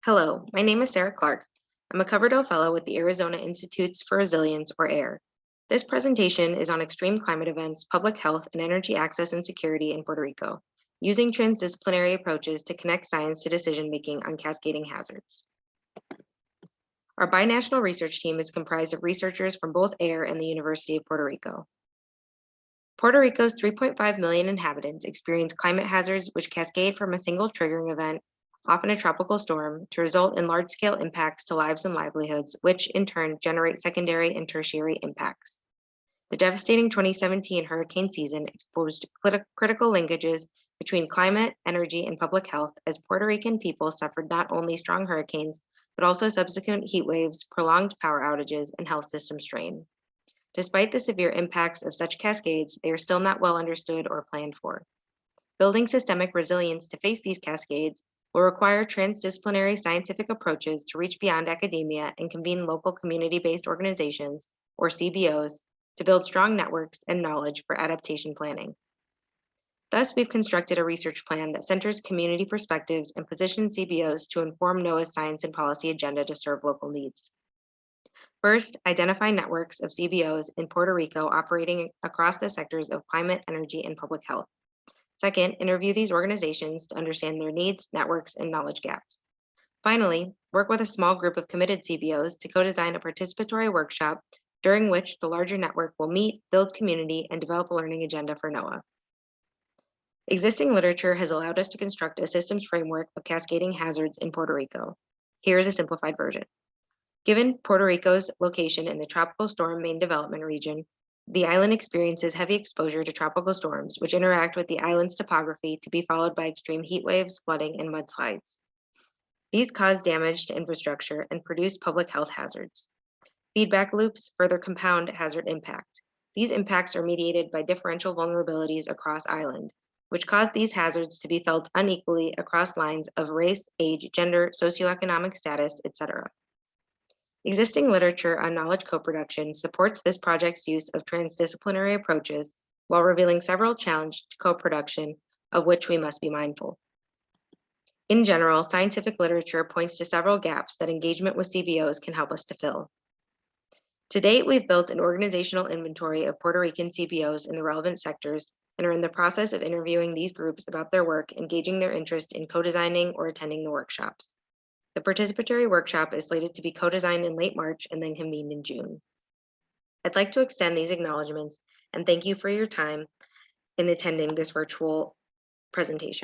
Hello, my name is Sarah Clark. I'm a Coverdell Fellow with the Arizona Institutes for Resilience, or AIR. This presentation is on extreme climate events, public health, and energy access and security in Puerto Rico, using transdisciplinary approaches to connect science to decision-making on cascading hazards. Our binational research team is comprised of researchers from both AIR and the University of Puerto Rico. Puerto Rico's 3.5 million inhabitants experience climate hazards which cascade from a single triggering event, often a tropical storm, to result in large-scale impacts to lives and livelihoods, which in turn generate secondary and tertiary impacts. The devastating 2017 hurricane season exposed critical linkages between climate, energy, and public health as Puerto Rican people suffered not only strong hurricanes, but also subsequent heat waves, prolonged power outages, and health system strain. Despite the severe impacts of such cascades, they are still not well understood or planned for. Building systemic resilience to face these cascades will require transdisciplinary scientific approaches to reach beyond academia and convene local community-based organizations, or CBOs, to build strong networks and knowledge for adaptation planning. Thus, we've constructed a research plan that centers community perspectives and positions CBOs to inform NOAA's science and policy agenda to serve local needs. First, identify networks of CBOs in Puerto Rico operating across the sectors of climate, energy, and public health. Second, interview these organizations to understand their needs, networks, and knowledge gaps. Finally, work with a small group of committed CBOs to co-design a participatory workshop during which the larger network will meet, build community, and develop a learning agenda for NOAA. Existing literature has allowed us to construct a systems framework of cascading hazards in Puerto Rico. Here is a simplified version. Given Puerto Rico's location in the tropical storm main development region, the island experiences heavy exposure to tropical storms, which interact with the island's topography to be followed by extreme heat waves, flooding, and mudslides. These cause damage to infrastructure and produce public health hazards. Feedback loops further compound hazard impact. These impacts are mediated by differential vulnerabilities across island, which cause these hazards to be felt unequally across lines of race, age, gender, socioeconomic status, etc. Existing literature on knowledge co-production supports this project's use of transdisciplinary approaches while revealing several challenges to co-production of which we must be mindful. In general, scientific literature points to several gaps that engagement with CBOs can help us to fill. To date, we've built an organizational inventory of Puerto Rican CBOs in the relevant sectors and are in the process of interviewing these groups about their work, engaging their interest in co-designing or attending the workshops. The participatory workshop is slated to be co-designed in late March and then convened in June. I'd like to extend these acknowledgements and thank you for your time in attending this virtual presentation.